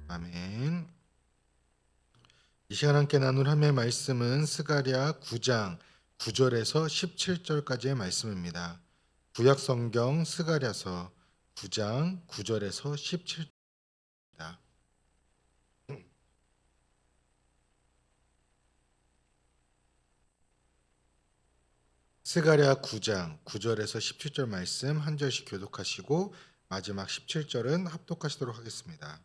아멘. 이 시간 함께 나눌 하나님의 말씀은 스가랴 9장 9절에서 17절까지의 말씀입니다. 구약 성경 스가랴서 9장 9절에서 17절입니다. 스가랴 9장 9절에서 17절 말씀 한 절씩 교독하시고 마지막 17절은 합독하시도록 하겠습니다.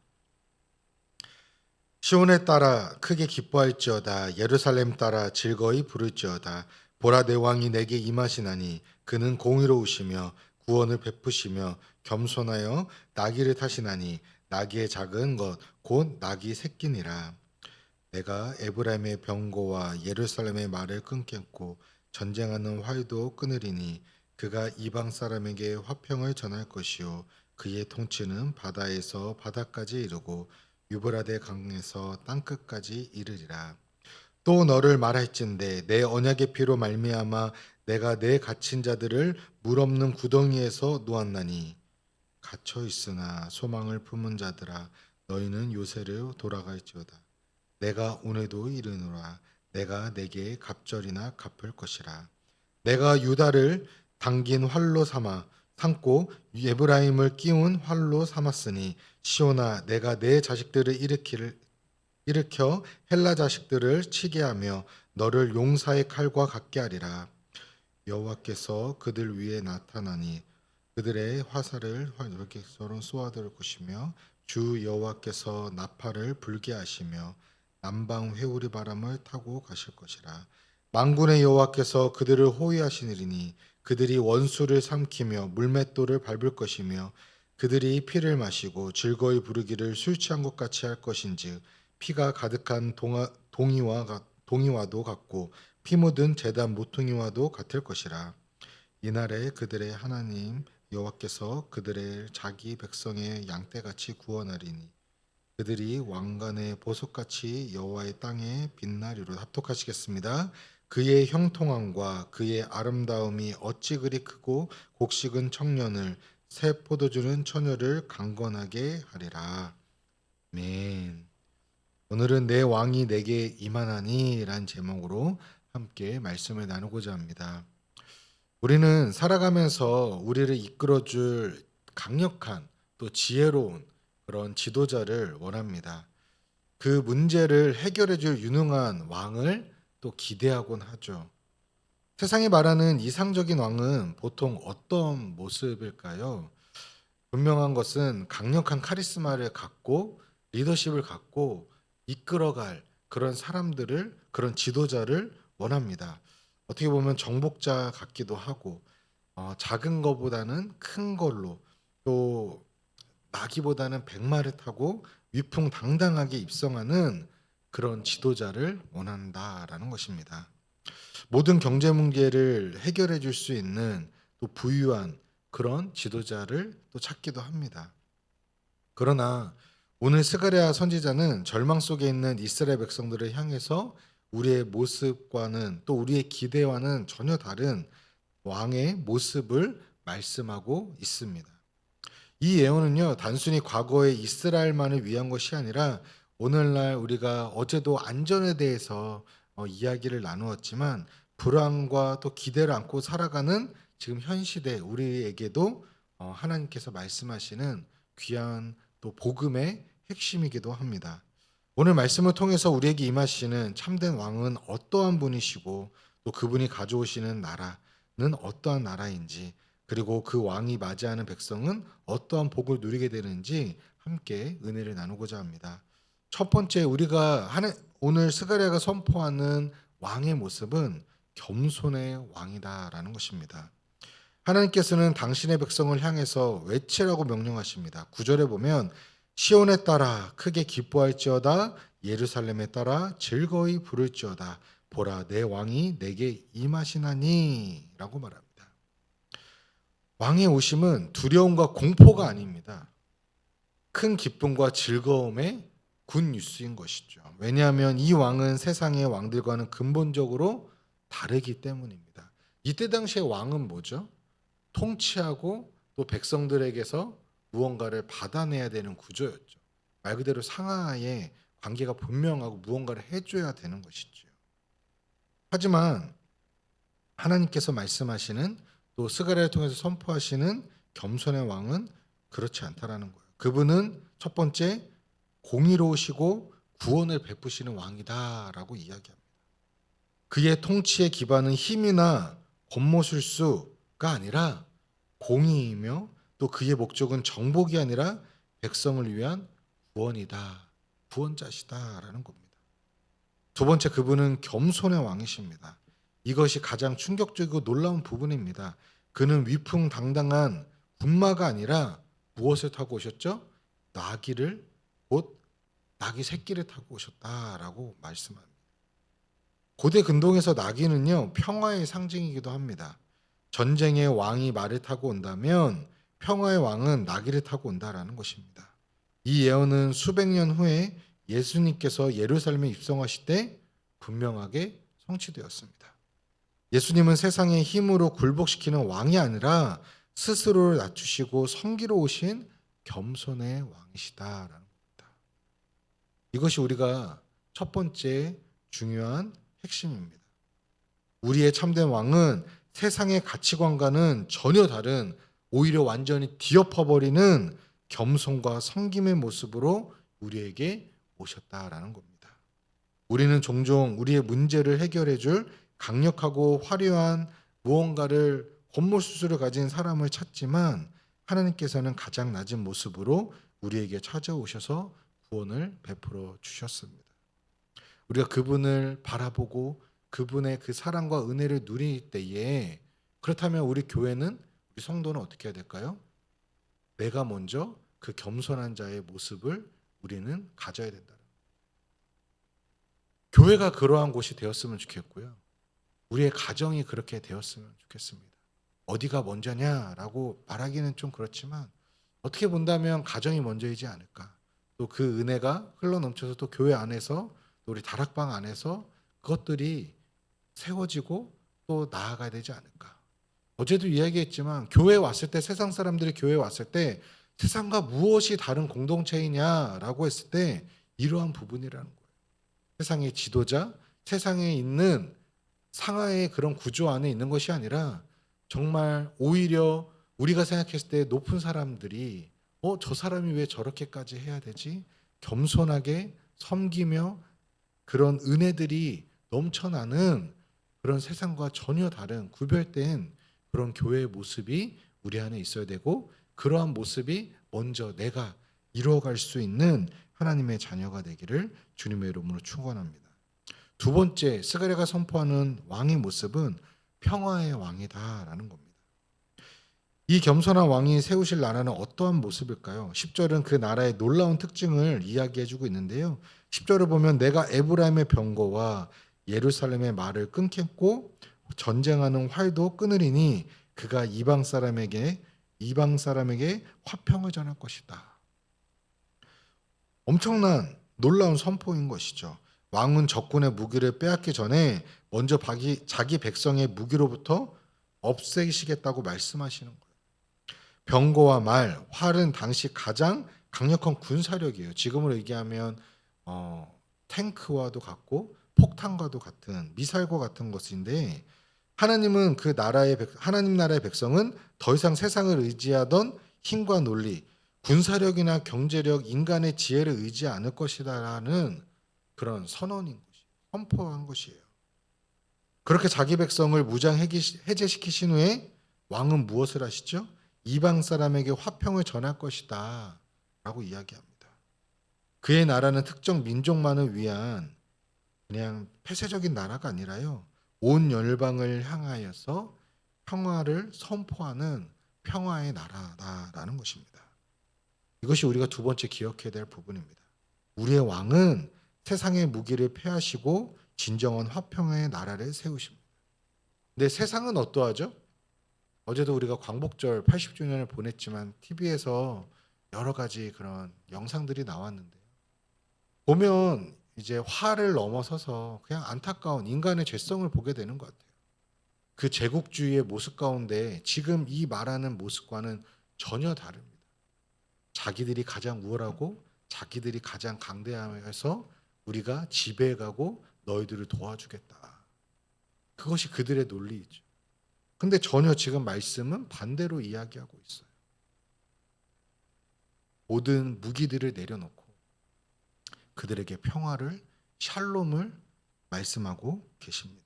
시온에 따라 크게 기뻐할지어다. 예루살렘 따라 즐거이 부를지어다. 보라, 내 왕이 내게 임하시나니 그는 공의로우시며 구원을 베푸시며 겸손하여 나귀를 타시나니 나귀의 작은 것 곧 나귀 새끼니라. 내가 에브라임의 병거와 예루살렘의 말을 끊겠고 전쟁하는 활도 끊으리니 그가 이방 사람에게 화평을 전할 것이요 그의 통치는 바다에서 바다까지 이르고 유브라데 강에서 땅끝까지 이르리라. 또 너를 말할진대 내 언약의 피로 말미암아 내가 내 갇힌 자들을 물 없는 구덩이에서 놓았나니 갇혀 있으나 소망을 품은 자들아 너희는 요새로 돌아갈지어다. 내가 오늘도 이르노라. 내가 내게 갑절이나 갚을 것이라. 내가 유다를 당긴 활로 삼고 에브라임을 끼운 활로 삼았으니 시온아 내가 내 자식들을 일으켜 헬라 자식들을 치게 하며 너를 용사의 칼과 같게 하리라. 여호와께서 그들 위에 나타나니 그들의 화살을 이렇게 서로 쏘아들 것이며 주 여호와께서 나팔을 불게 하시며 남방 회오리 바람을 타고 가실 것이라. 만군의 여호와께서 그들을 호위하시리니 그들이 원수를 삼키며 물맷돌을 밟을 것이며 그들이 피를 마시고 즐거이 부르기를 술 취한 것 같이 할 것인즉 피가 가득한 동이와도 같고 피 묻은 제단 모퉁이와도 같을 것이라. 이날에 그들의 하나님 여호와께서 그들의 자기 백성의 양떼같이 구원하리니 그들이 왕관의 보석같이 여호와의 땅에 빛나리로. 합독하시겠습니다. 그의 형통함과 그의 아름다움이 어찌 그리 크고 곡식은 청년을 새 포도주는 처녀를 강건하게 하리라. 아멘. 오늘은 내 왕이 내게 임하나니 라는 제목으로 함께 말씀을 나누고자 합니다. 우리는 살아가면서 우리를 이끌어줄 강력한 또 지혜로운 그런 지도자를 원합니다. 그 문제를 해결해줄 유능한 왕을 또 기대하곤 하죠. 세상이 말하는 이상적인 왕은 보통 어떤 모습일까요? 분명한 것은 강력한 카리스마를 갖고 리더십을 갖고 이끌어갈 그런 사람들을, 그런 지도자를 원합니다. 어떻게 보면 정복자 같기도 하고 작은 것보다는 큰 걸로 또 나기보다는 백마를 타고 위풍당당하게 입성하는 그런 지도자를 원한다라는 것입니다. 모든 경제 문제를 해결해 줄 수 있는 또 부유한 그런 지도자를 또 찾기도 합니다. 그러나 오늘 스가랴 선지자는 절망 속에 있는 이스라엘 백성들을 향해서 우리의 모습과는 또 우리의 기대와는 전혀 다른 왕의 모습을 말씀하고 있습니다. 이 예언은요, 단순히 과거의 이스라엘만을 위한 것이 아니라 오늘날 우리가 어제도 안전에 대해서 이야기를 나누었지만 불안과 또 기대를 안고 살아가는 지금 현 시대 우리에게도 하나님께서 말씀하시는 귀한 또 복음의 핵심이기도 합니다. 오늘 말씀을 통해서 우리에게 임하시는 참된 왕은 어떠한 분이시고 또 그분이 가져오시는 나라는 어떠한 나라인지 그리고 그 왕이 맞이하는 백성은 어떠한 복을 누리게 되는지 함께 은혜를 나누고자 합니다. 첫 번째 우리가 오늘 스가랴가 선포하는 왕의 모습은 겸손의 왕이다라는 것입니다. 하나님께서는 당신의 백성을 향해서 외치라고 명령하십니다. 9절에 보면 시온에 따라 크게 기뻐할지어다 예루살렘에 따라 즐거이 부를지어다 보라 내 왕이 내게 임하시나니 라고 말합니다. 왕의 오심은 두려움과 공포가 아닙니다. 큰 기쁨과 즐거움의 굿뉴스인 것이죠. 왜냐하면 이 왕은 세상의 왕들과는 근본적으로 다르기 때문입니다. 이때 당시의 왕은 뭐죠? 통치하고 또 백성들에게서 무언가를 받아내야 되는 구조였죠. 말 그대로 상하의 관계가 분명하고 무언가를 해줘야 되는 것이죠. 하지만 하나님께서 말씀하시는 또 스가랴를 통해서 선포하시는 겸손의 왕은 그렇지 않다라는 거예요. 그분은 첫 번째 공의로우시고 구원을 베푸시는 왕이다라고 이야기합니다. 그의 통치의 기반은 힘이나 권모술수가 아니라 공의이며 또 그의 목적은 정복이 아니라 백성을 위한 구원이다. 구원자시다라는 겁니다. 두 번째, 그분은 겸손의 왕이십니다. 이것이 가장 충격적이고 놀라운 부분입니다. 그는 위풍당당한 군마가 아니라 무엇을 타고 오셨죠? 나귀를, 곧 나귀 새끼를 타고 오셨다라고 말씀합니다. 고대 근동에서 나귀는요, 평화의 상징이기도 합니다. 전쟁의 왕이 말을 타고 온다면 평화의 왕은 나귀를 타고 온다라는 것입니다. 이 예언은 수백 년 후에 예수님께서 예루살렘에 입성하실 때 분명하게 성취되었습니다. 예수님은 세상의 힘으로 굴복시키는 왕이 아니라 스스로를 낮추시고 섬기러 오신 겸손의 왕이시다라는 겁니다. 이것이 우리가 첫 번째 중요한 핵심입니다. 우리의 참된 왕은 세상의 가치관과는 전혀 다른, 오히려 완전히 뒤엎어버리는 겸손과 섬김의 모습으로 우리에게 오셨다라는 겁니다. 우리는 종종 우리의 문제를 해결해 줄 강력하고 화려한 무언가를 권모술수를 가진 사람을 찾지만 하나님께서는 가장 낮은 모습으로 우리에게 찾아오셔서 구원을 베풀어 주셨습니다. 우리가 그분을 바라보고 그분의 그 사랑과 은혜를 누릴 때에, 그렇다면 우리 교회는, 우리 성도는 어떻게 해야 될까요? 내가 먼저 그 겸손한 자의 모습을 우리는 가져야 된다. 교회가 그러한 곳이 되었으면 좋겠고요. 우리의 가정이 그렇게 되었으면 좋겠습니다. 어디가 먼저냐라고 말하기는 좀 그렇지만 어떻게 본다면 가정이 먼저이지 않을까. 또 그 은혜가 흘러넘쳐서 또 교회 안에서, 또 우리 다락방 안에서 그것들이 세워지고 또 나아가야 되지 않을까. 어제도 이야기했지만 교회에 왔을 때, 세상 사람들이 교회에 왔을 때 세상과 무엇이 다른 공동체이냐라고 했을 때 이러한 부분이라는 거예요. 세상의 지도자, 세상에 있는 상하의 그런 구조 안에 있는 것이 아니라 정말 오히려 우리가 생각했을 때 높은 사람들이 저 사람이 왜 저렇게까지 해야 되지? 겸손하게 섬기며 그런 은혜들이 넘쳐나는 그런 세상과 전혀 다른 구별된 그런 교회의 모습이 우리 안에 있어야 되고, 그러한 모습이 먼저 내가 이루어갈 수 있는 하나님의 자녀가 되기를 주님의 이름으로 축원합니다. 두 번째, 스가랴가 선포하는 왕의 모습은 평화의 왕이다라는 겁니다. 이 겸손한 왕이 세우실 나라는 어떠한 모습일까요? 10절은 그 나라의 놀라운 특징을 이야기해주고 있는데요. 10절을 보면 내가 에브라임의 병거와 예루살렘의 말을 끊겠고 전쟁하는 활도 끊으리니 그가 이방 사람에게 화평을 전할 것이다. 엄청난 놀라운 선포인 것이죠. 왕은 적군의 무기를 빼앗기 전에 먼저 자기 백성의 무기로부터 없애시겠다고 말씀하시는 거예요. 병거와 말, 활은 당시 가장 강력한 군사력이에요. 지금으로 얘기하면 탱크와도 같고 폭탄과도 같은, 미사일과 같은 것인데, 하나님은 하나님 나라의 백성은 더 이상 세상을 의지하던 힘과 논리, 군사력이나 경제력, 인간의 지혜를 의지 않을 것이다라는 그런 선포한 것이에요. 그렇게 자기 백성을 무장 해제시키신 후에 왕은 무엇을 하시죠? 이방 사람에게 화평을 전할 것이다 라고 이야기합니다. 그의 나라는 특정 민족만을 위한 그냥 폐쇄적인 나라가 아니라요, 온 열방을 향하여서 평화를 선포하는 평화의 나라다라는 것입니다. 이것이 우리가 두 번째 기억해야 될 부분입니다. 우리의 왕은 세상의 무기를 패하시고 진정한 화평의 나라를 세우십니다. 근데 세상은 어떠하죠? 어제도 우리가 광복절 80주년을 보냈지만 TV에서 여러 가지 그런 영상들이 나왔는데요. 보면 이제 화를 넘어서서 그냥 안타까운 인간의 죄성을 보게 되는 것 같아요. 그 제국주의의 모습 가운데 지금 이 말하는 모습과는 전혀 다릅니다. 자기들이 가장 우월하고 자기들이 가장 강대하여서 우리가 지배해가고 너희들을 도와주겠다. 그것이 그들의 논리이죠. 근데 전혀 지금 말씀은 반대로 이야기하고 있어요. 모든 무기들을 내려놓고 그들에게 평화를, 샬롬을 말씀하고 계십니다.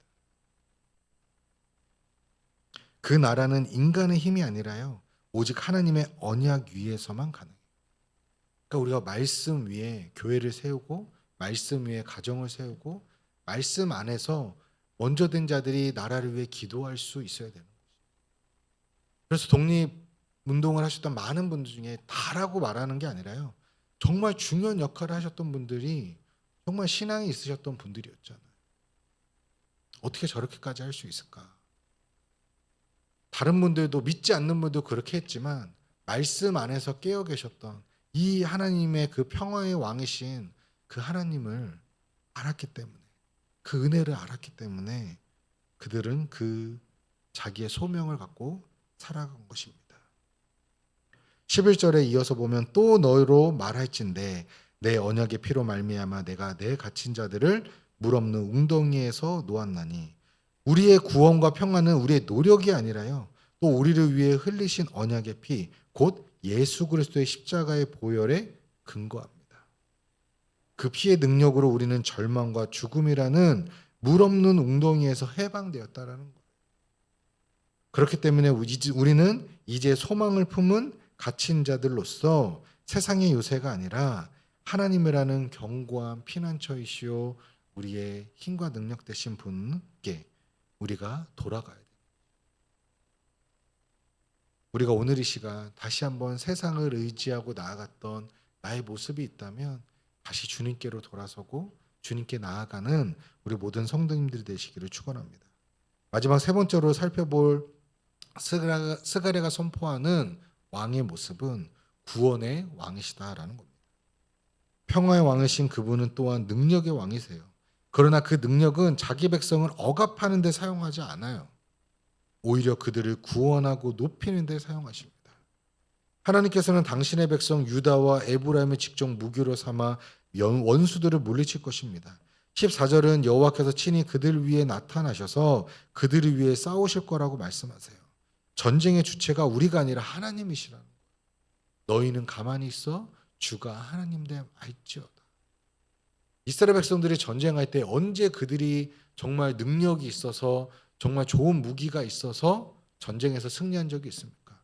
그 나라는 인간의 힘이 아니라요, 오직 하나님의 언약 위에서만 가능해요. 그러니까 우리가 말씀 위에 교회를 세우고 말씀 위에 가정을 세우고 말씀 안에서 먼저 된 자들이 나라를 위해 기도할 수 있어야 되는 거죠. 그래서 독립운동을 하셨던 많은 분들 중에 다라고 말하는 게 아니라요, 정말 중요한 역할을 하셨던 분들이 정말 신앙이 있으셨던 분들이었잖아요. 어떻게 저렇게까지 할 수 있을까? 다른 분들도, 믿지 않는 분도 그렇게 했지만 말씀 안에서 깨어 계셨던 이 하나님의 그 평화의 왕이신 그 하나님을 알았기 때문에, 그 은혜를 알았기 때문에 그들은 그 자기의 소명을 갖고 살아간 것입니다. 11절에 이어서 보면 또 너로 말할진대 내 언약의 피로 말미암아 내가 내 갇힌 자들을 물 없는 웅덩이에서 놓았나니. 우리의 구원과 평안은 우리의 노력이 아니라요, 또 우리를 위해 흘리신 언약의 피, 곧 예수 그리스도의 십자가의 보혈에 근거합니다. 그 피의 능력으로 우리는 절망과 죽음이라는 물 없는 웅덩이에서 해방되었다라는 거예요. 그렇기 때문에 우리는 이제 소망을 품은 갇힌 자들로서 세상의 요새가 아니라 하나님이라는 견고한 피난처이시오 우리의 힘과 능력 되신 분께 우리가 돌아가야 돼요. 우리가 오늘 이 시간 다시 한번 세상을 의지하고 나아갔던 나의 모습이 있다면 다시 주님께로 돌아서고 주님께 나아가는 우리 모든 성도님들이 되시기를 축원합니다. 마지막 세 번째로 살펴볼 스가랴가 선포하는 왕의 모습은 구원의 왕이시다라는 겁니다. 평화의 왕이신 그분은 또한 능력의 왕이세요. 그러나 그 능력은 자기 백성을 억압하는 데 사용하지 않아요. 오히려 그들을 구원하고 높이는 데 사용하십니다. 하나님께서는 당신의 백성 유다와 에브라임을 직접 무기로 삼아 원수들을 물리칠 것입니다. 14절은 여호와께서 친히 그들 위에 나타나셔서 그들을 위해 싸우실 거라고 말씀하세요. 전쟁의 주체가 우리가 아니라 하나님이시라는 거예요. 너희는 가만히 있어 주가 하나님 됨 알지어다. 이스라엘 백성들이 전쟁할 때 언제 그들이 정말 능력이 있어서 정말 좋은 무기가 있어서 전쟁에서 승리한 적이 있습니까?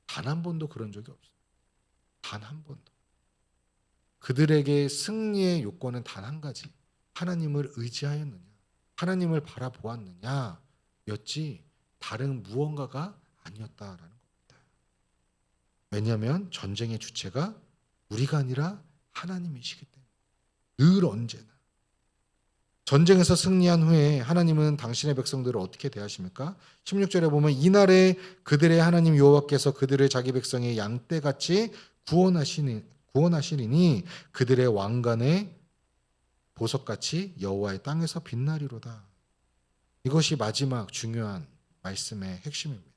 단 한 번도 그런 적이 없어요. 단 한 번도. 그들에게 승리의 요건은 단 한 가지. 하나님을 의지하였느냐, 하나님을 바라보았느냐 였지 다른 무언가가 아니었다라는 겁니다. 왜냐하면 전쟁의 주체가 우리가 아니라 하나님이시기 때문에. 늘 언제나 전쟁에서 승리한 후에 하나님은 당신의 백성들을 어떻게 대하십니까? 16절에 보면 이날에 그들의 하나님 여호와께서 그들을 자기 백성의 양떼같이 구원하시리니 그들의 왕관의 보석같이 여호와의 땅에서 빛나리로다. 이것이 마지막 중요한 말씀의 핵심입니다.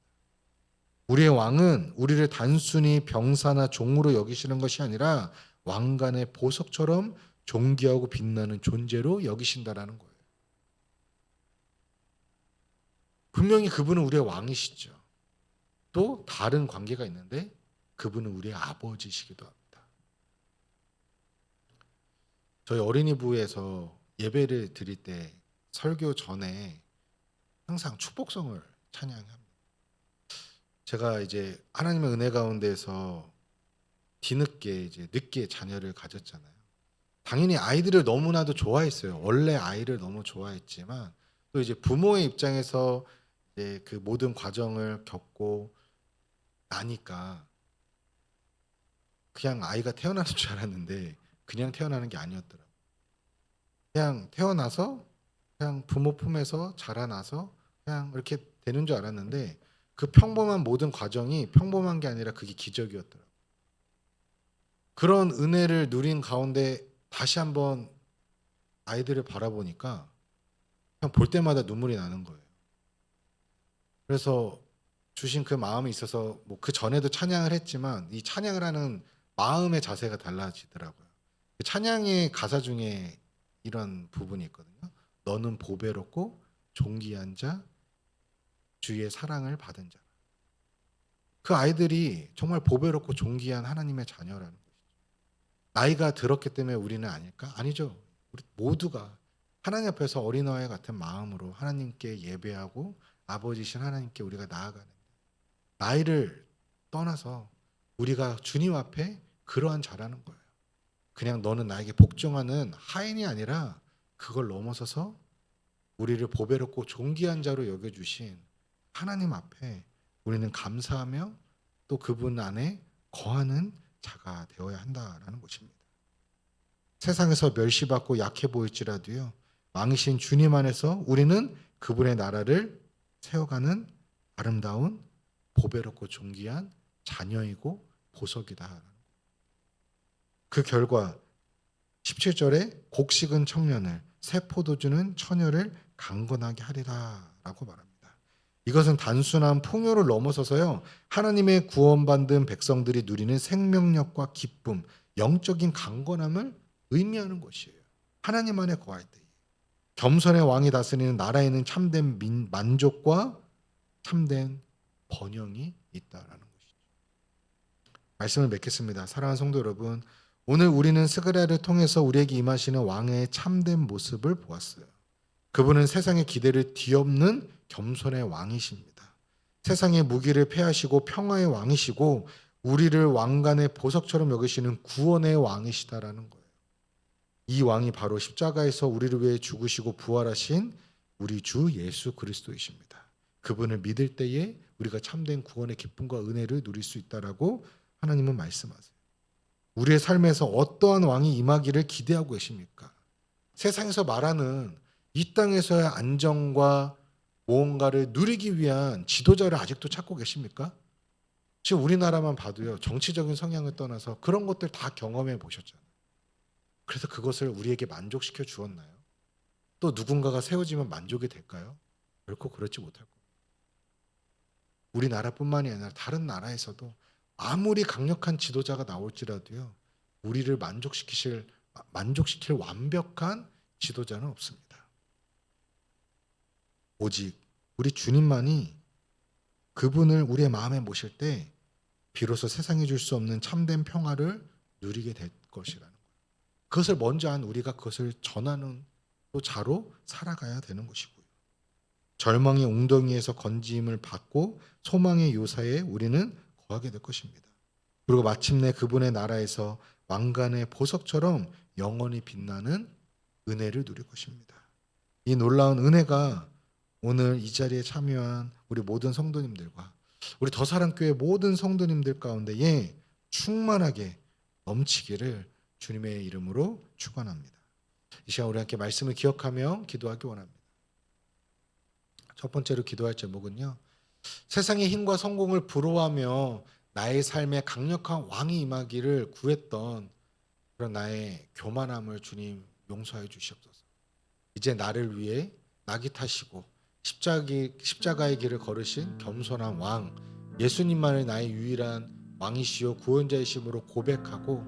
우리의 왕은 우리를 단순히 병사나 종으로 여기시는 것이 아니라 왕관의 보석처럼 존귀하고 빛나는 존재로 여기신다라는 거예요. 분명히 그분은 우리의 왕이시죠. 또 다른 관계가 있는데 그분은 우리의 아버지시기도 합니다. 저희 어린이부에서 예배를 드릴 때 설교 전에 항상 축복성을 찬양합니다. 제가 이제 하나님의 은혜 가운데서 뒤늦게 이제 늦게 자녀를 가졌잖아요. 당연히 아이들을 너무나도 좋아했어요. 원래 아이를 너무 좋아했지만 또 이제 부모의 입장에서 이제 그 모든 과정을 겪고 나니까 그냥 아이가 태어나는 줄 알았는데 그냥 태어나는 게 아니었더라고요. 그냥 태어나서 그냥 부모 품에서 자라나서 그냥 이렇게 되는 줄 알았는데 그 평범한 모든 과정이 평범한 게 아니라 그게 기적이었더라고요. 그런 은혜를 누린 가운데 다시 한번 아이들을 바라보니까 그냥 볼 때마다 눈물이 나는 거예요. 그래서 주신 그 마음이 있어서 뭐 그 전에도 찬양을 했지만 이 찬양을 하는 마음의 자세가 달라지더라고요. 찬양의 가사 중에 이런 부분이 있거든요. 너는 보배롭고 존귀한 자, 주의 사랑을 받은 자. 그 아이들이 정말 보배롭고 존귀한 하나님의 자녀라는 것이죠. 나이가 들었기 때문에 우리는 아닐까? 아니죠. 우리 모두가 하나님 앞에서 어린아이 같은 마음으로 하나님께 예배하고 아버지신 하나님께 우리가 나아가는, 나이를 떠나서 우리가 주님 앞에 그러한 자라는 거예요. 그냥 너는 나에게 복종하는 하인이 아니라 그걸 넘어서서 우리를 보배롭고 존귀한 자로 여겨주신 하나님 앞에 우리는 감사하며 또 그분 안에 거하는 자가 되어야 한다라는 것입니다. 세상에서 멸시받고 약해 보일지라도요, 왕이신 주님 안에서 우리는 그분의 나라를 세워가는 아름다운 보배롭고 존귀한 자녀이고 보석이다. 그 결과 17절에 곡식은 청년을, 새 포도주는 처녀를 강건하게 하리라 라고 말합니다. 이것은 단순한 풍요를 넘어서서요, 하나님의 구원받은 백성들이 누리는 생명력과 기쁨, 영적인 강건함을 의미하는 것이에요. 하나님 안에 거할 때 겸손의 왕이 다스리는 나라에는 참된 만족과 참된 번영이 있다라는 것이죠. 말씀을 맺겠습니다. 사랑하는 성도 여러분, 오늘 우리는 스가랴를 통해서 우리에게 임하시는 왕의 참된 모습을 보았어요. 그분은 세상의 기대를 뒤엎는 겸손의 왕이십니다. 세상의 무기를 패하시고 평화의 왕이시고 우리를 왕관의 보석처럼 여기시는 구원의 왕이시다라는 거예요. 이 왕이 바로 십자가에서 우리를 위해 죽으시고 부활하신 우리 주 예수 그리스도이십니다. 그분을 믿을 때에 우리가 참된 구원의 기쁨과 은혜를 누릴 수 있다라고 하나님은 말씀하세요. 우리의 삶에서 어떠한 왕이 임하기를 기대하고 계십니까? 세상에서 말하는 이 땅에서의 안정과 무언가를 누리기 위한 지도자를 아직도 찾고 계십니까? 지금 우리나라만 봐도요, 정치적인 성향을 떠나서 그런 것들 다 경험해 보셨잖아요. 그래서 그것을 우리에게 만족시켜 주었나요? 또 누군가가 세워지면 만족이 될까요? 결코 그렇지 못할 겁니다. 우리나라뿐만이 아니라 다른 나라에서도 아무리 강력한 지도자가 나올지라도요, 우리를 만족시킬 완벽한 지도자는 없습니다. 오직 우리 주님만이 그분을 우리의 마음에 모실 때 비로소 세상이 줄 수 없는 참된 평화를 누리게 될 것이라는 거예요. 그것을 먼저 한 우리가 그것을 전하는 또 자로 살아가야 되는 것이고요. 절망의 웅덩이에서 건짐을 받고 소망의 요사에 우리는 거하게 될 것입니다. 그리고 마침내 그분의 나라에서 왕관의 보석처럼 영원히 빛나는 은혜를 누릴 것입니다. 이 놀라운 은혜가 오늘 이 자리에 참여한 우리 모든 성도님들과 우리 더사랑교회 모든 성도님들 가운데에 충만하게 넘치기를 주님의 이름으로 축원합니다. 이 시간 우리 함께 말씀을 기억하며 기도하기 원합니다. 첫 번째로 기도할 제목은요, 세상의 힘과 성공을 부러워하며 나의 삶에 강력한 왕이 임하기를 구했던 그런 나의 교만함을 주님 용서해 주시옵소서. 이제 나를 위해 낙이 타시고 십자가의 길을 걸으신 겸손한 왕 예수님만을 나의 유일한 왕이시요 구원자이심으로 고백하고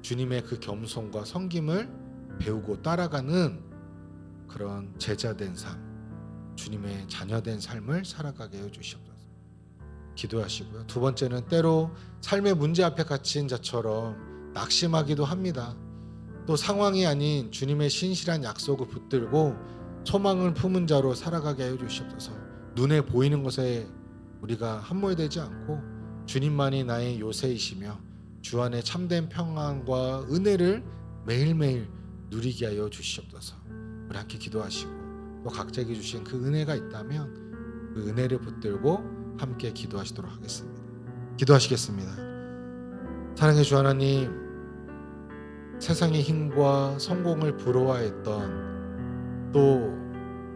주님의 그 겸손과 섬김을 배우고 따라가는 그런 제자된 삶, 주님의 자녀된 삶을 살아가게 해주시옵소서. 기도하시고요. 두 번째는 때로 삶의 문제 앞에 갇힌 자처럼 낙심하기도 합니다. 또 상황이 아닌 주님의 신실한 약속을 붙들고 소망을 품은 자로 살아가게 해주시옵소서. 눈에 보이는 것에 우리가 함몰되지 않고 주님만이 나의 요새이시며 주 안에 참된 평안과 은혜를 매일매일 누리게 하여 주시옵소서. 우리 함께 기도하시고 또 각자에게 주신 그 은혜가 있다면 그 은혜를 붙들고 함께 기도하시도록 하겠습니다. 기도하시겠습니다. 사랑의 주 하나님, 세상의 힘과 성공을 부러워했던 또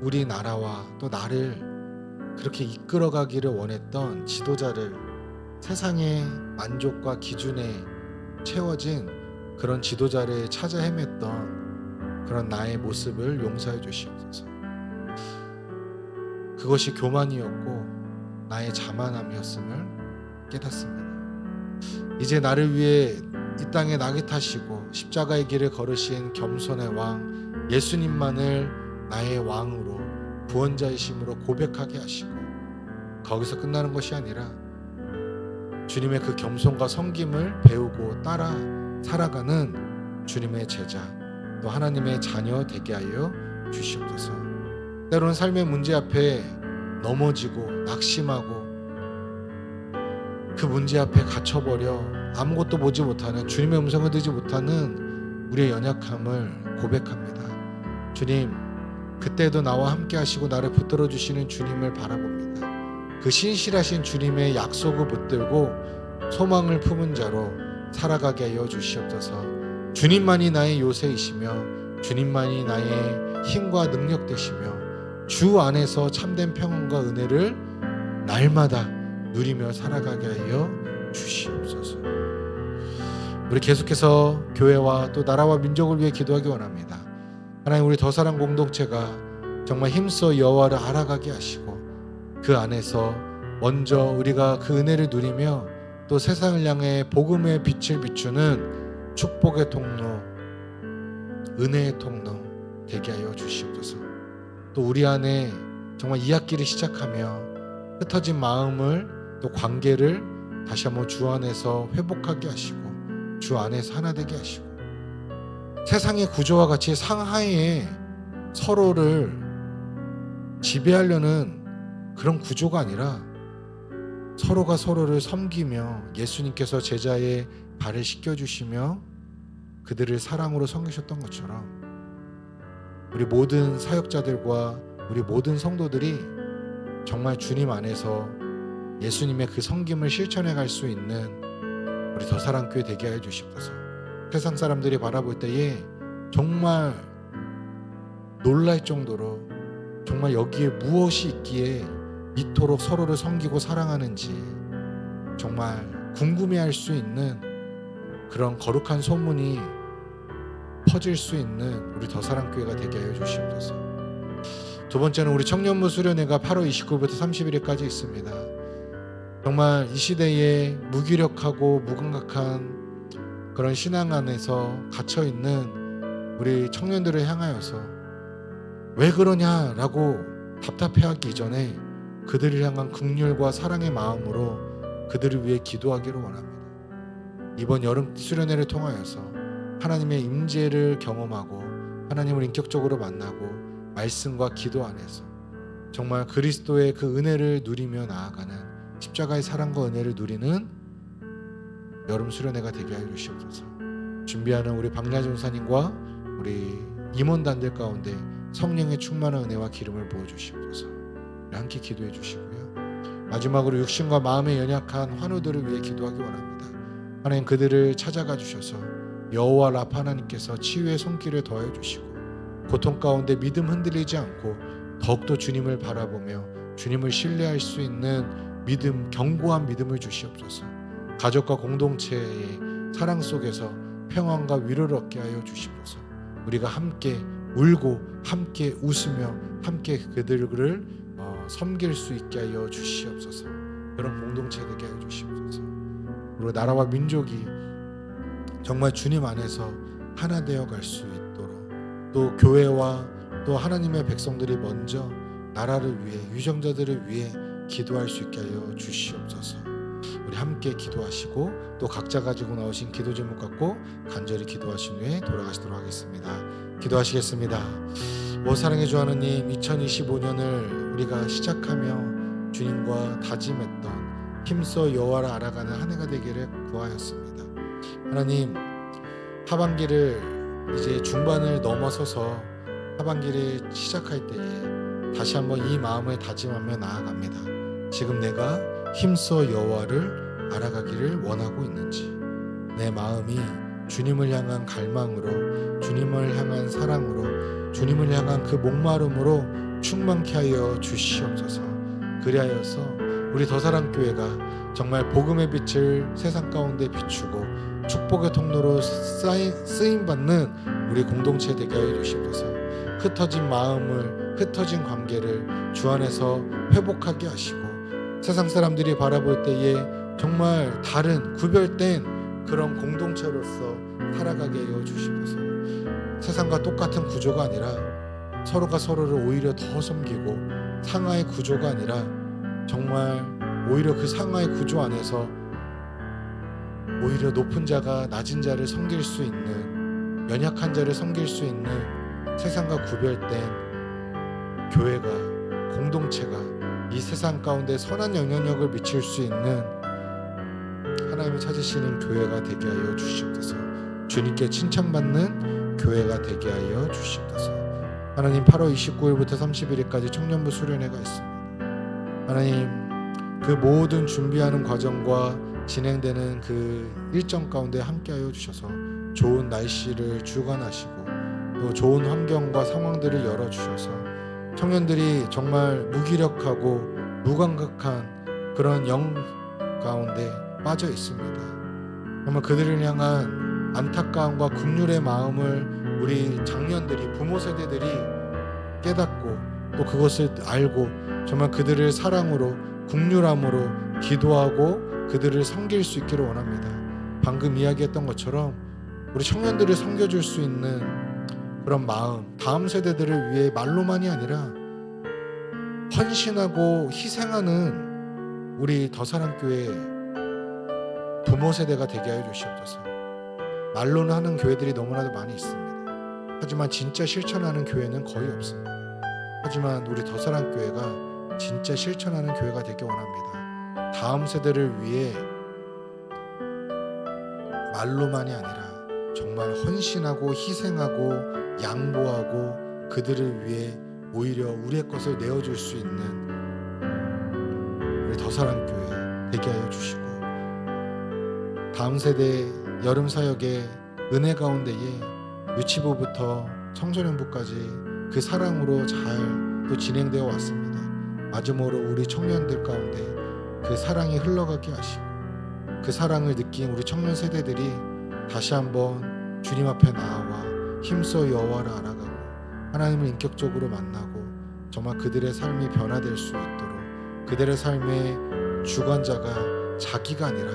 우리나라와 또 나를 그렇게 이끌어가기를 원했던 지도자를 세상의 만족과 기준에 채워진 그런 지도자를 찾아 헤맸던 그런 나의 모습을 용서해 주시옵소서. 그것이 교만이었고 나의 자만함이었음을 깨닫습니다. 이제 나를 위해 이 땅에 낙이 타시고 십자가의 길을 걸으신 겸손의 왕 예수님만을 나의 왕으로 구원자이심으로 고백하게 하시고, 거기서 끝나는 것이 아니라 주님의 그 겸손과 섬김을 배우고 따라 살아가는 주님의 제자, 또 하나님의 자녀 되게 하여 주시옵소서. 때로는 삶의 문제 앞에 넘어지고 낙심하고 그 문제 앞에 갇혀버려 아무것도 보지 못하는, 주님의 음성을 듣지 못하는 우리의 연약함을 고백합니다. 주님, 그때도 나와 함께 하시고 나를 붙들어 주시는 주님을 바라봅니다. 그 신실하신 주님의 약속을 붙들고 소망을 품은 자로 살아가게 하여 주시옵소서. 주님만이 나의 요새이시며 주님만이 나의 힘과 능력 되시며 주 안에서 참된 평안과 은혜를 날마다 누리며 살아가게 하여 주시옵소서. 우리 계속해서 교회와 또 나라와 민족을 위해 기도하기 원합니다. 하나님, 우리 더사랑 공동체가 정말 힘써 여호와를 알아가게 하시고 그 안에서 먼저 우리가 그 은혜를 누리며 또 세상을 향해 복음의 빛을 비추는 축복의 통로, 은혜의 통로 되게 하여 주시옵소서. 또 우리 안에 정말 이 학기를 시작하며 흩어진 마음을 또 관계를 다시 한번 주 안에서 회복하게 하시고 주 안에서 하나 되게 하시고, 세상의 구조와 같이 상하에 서로를 지배하려는 그런 구조가 아니라 서로가 서로를 섬기며 예수님께서 제자의 발을 씻겨주시며 그들을 사랑으로 섬기셨던 것처럼 우리 모든 사역자들과 우리 모든 성도들이 정말 주님 안에서 예수님의 그 섬김을 실천해 갈 수 있는 우리 더사랑교회 되게 하여 주시옵소서. 세상 사람들이 바라볼 때에 정말 놀랄 정도로 정말 여기에 무엇이 있기에 이토록 서로를 섬기고 사랑하는지 정말 궁금해할 수 있는 그런 거룩한 소문이 퍼질 수 있는 우리 더사랑교회가 되게 하여 주시옵소서. 두 번째는 우리 청년부 수련회가 8월 29일부터 30일까지 있습니다. 정말 이 시대에 무기력하고 무감각한 그런 신앙 안에서 갇혀있는 우리 청년들을 향하여서 왜 그러냐라고 답답해하기 이전에 그들을 향한 긍휼과 사랑의 마음으로 그들을 위해 기도하기를 원합니다. 이번 여름 수련회를 통하여서 하나님의 임재를 경험하고 하나님을 인격적으로 만나고 말씀과 기도 안에서 정말 그리스도의 그 은혜를 누리며 나아가는, 십자가의 사랑과 은혜를 누리는 여름 수련회가 되게 하여 주시옵소서. 준비하는 우리 박야진 전사님과 우리 임원단들 가운데 성령의 충만한 은혜와 기름을 부어주시옵소서. 함께 기도해 주시고요. 마지막으로 육신과 마음의 연약한 환우들을 위해 기도하기 원합니다. 하나님, 그들을 찾아가 주셔서 여호와 라파 하나님께서 치유의 손길을 더해 주시고 고통 가운데 믿음 흔들리지 않고 더욱더 주님을 바라보며 주님을 신뢰할 수 있는 믿음, 견고한 믿음을 주시옵소서. 가족과 공동체의 사랑 속에서 평안과 위로를 얻게 하여 주시옵소서. 우리가 함께 울고 함께 웃으며 함께 그들을 섬길 수 있게 하여 주시옵소서. 그런 공동체 되게 하여 주시옵소서. 그리고 나라와 민족이 정말 주님 안에서 하나 되어 갈 수 있도록, 또 교회와 또 하나님의 백성들이 먼저 나라를 위해, 유정자들을 위해 기도할 수 있게 하여 주시옵소서. 우리 함께 기도하시고 또 각자 가지고 나오신 기도 제목 갖고 간절히 기도하신 후에 돌아가시도록 하겠습니다. 기도하시겠습니다. 오 사랑의 주 하나님, 2025년을 우리가 시작하며 주님과 다짐했던 힘써 여호와를 알아가는 한 해가 되기를 구하였습니다. 하나님, 하반기를 이제 중반을 넘어서서 하반기를 시작할 때에 다시 한번 이 마음을 다짐하며 나아갑니다. 지금 내가 힘써 여호와를 알아가기를 원하고 있는지, 내 마음이 주님을 향한 갈망으로, 주님을 향한 사랑으로, 주님을 향한 그 목마름으로 충만케 하여 주시옵소서. 그리하여서 우리 더사랑교회가 정말 복음의 빛을 세상 가운데 비추고 축복의 통로로 쓰임받는 우리 공동체 되게 하여 주시옵소서. 흩어진 마음을, 흩어진 관계를 주 안에서 회복하게 하시고 세상 사람들이 바라볼 때에 정말 다른 구별된 그런 공동체로서 살아가게 하여 주시옵소서. 세상과 똑같은 구조가 아니라 서로가 서로를 오히려 더 섬기고, 상하의 구조가 아니라 정말 오히려 그 상하의 구조 안에서 오히려 높은 자가 낮은 자를 섬길 수 있는, 연약한 자를 섬길 수 있는 세상과 구별된 교회가, 공동체가 이 세상 가운데 선한 영향력을 미칠 수 있는 하나님이 찾으시는 교회가 되게 하여 주시옵소서. 주님께 칭찬받는 교회가 되게 하여 주시옵소서. 하나님, 8월 29일부터 31일까지 청년부 수련회가 있습니다. 하나님, 그 모든 준비하는 과정과 진행되는 그 일정 가운데 함께하여 주셔서 좋은 날씨를 주관하시고 또 좋은 환경과 상황들을 열어주셔서 청년들이 정말 무기력하고 무감각한 그런 영 가운데 빠져 있습니다. 정말 그들을 향한 안타까움과 긍휼의 마음을 우리 장년들이, 부모 세대들이 깨닫고 또 그것을 알고 정말 그들을 사랑으로, 긍휼함으로 기도하고 그들을 섬길 수 있기를 원합니다. 방금 이야기했던 것처럼 우리 청년들을 섬겨줄 수 있는 그런 마음, 다음 세대들을 위해 말로만이 아니라 헌신하고 희생하는 우리 더사랑교회 부모 세대가 되게 하여 주시옵소서. 말로는 하는 교회들이 너무나도 많이 있습니다. 하지만 진짜 실천하는 교회는 거의 없습니다. 하지만 우리 더사랑교회가 진짜 실천하는 교회가 되길 원합니다. 다음 세대를 위해 말로만이 아니라 정말 헌신하고 희생하고 양보하고 그들을 위해 오히려 우리의 것을 내어줄 수 있는 우리 더사랑교회 되게 하여 주시고, 다음 세대 여름 사역의 은혜 가운데에 유치부부터 청소년부까지 그 사랑으로 잘 또 진행되어 왔습니다. 마지막으로 우리 청년들 가운데 그 사랑이 흘러가게 하시고 그 사랑을 느낀 우리 청년 세대들이 다시 한번 주님 앞에 나와 힘써 여호와를 알아가고 하나님을 인격적으로 만나고 정말 그들의 삶이 변화될 수 있도록, 그들의 삶의 주관자가 자기가 아니라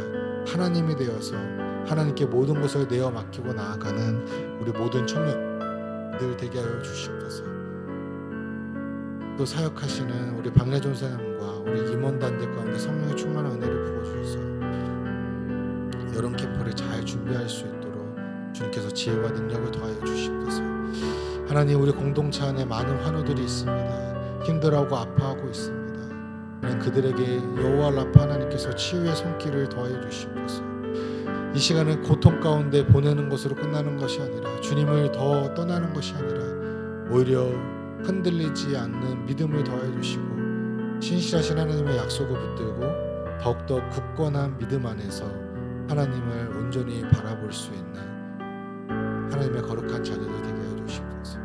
하나님이 되어서 하나님께 모든 것을 내어 맡기고 나아가는 우리 모든 청년들 되게 하여 주시옵소서. 또 사역하시는 우리 박래존 사님과 우리 임원단들 가운데 성령의 충만한 은혜를 부어주셔서 여름 캠프를 잘 준비할 수 있도록 주님께서 지혜와 능력을 더하여 주시옵소서. 하나님, 우리 공동체 안에 많은 환우들이 있습니다. 힘들어하고 아파하고 있습니다. 하나님, 그들에게 여호와 라파 하나님께서 치유의 손길을 더하여 주시옵소서. 이 시간은 고통 가운데 보내는 것으로 끝나는 것이 아니라, 주님을 더 떠나는 것이 아니라 오히려 흔들리지 않는 믿음을 더하여 주시고 신실하신 하나님의 약속을 붙들고 더욱더 굳건한 믿음 안에서 하나님을 온전히 바라볼 수 있는 하나님의 거룩한 자녀들 되게 하여 주시옵소서.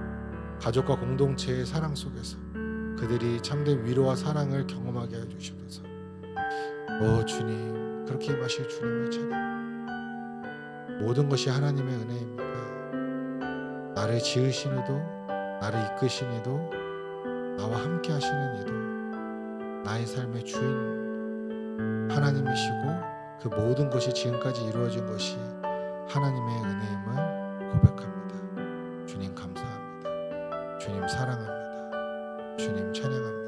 가족과 공동체의 사랑 속에서 그들이 참된 위로와 사랑을 경험하게 하여 주시옵소서. 오 주님, 그렇게 임하실 주님을 찬양. 모든 것이 하나님의 은혜입니다. 나를 지으신 이도, 나를 이끄신 이도, 나와 함께 하시는 이도, 나의 삶의 주인 하나님이시고 그 모든 것이 지금까지 이루어진 것이 하나님의 은혜임을 고백합니다. 주님 감사합니다. 주님 사랑합니다. 주님 찬양합니다.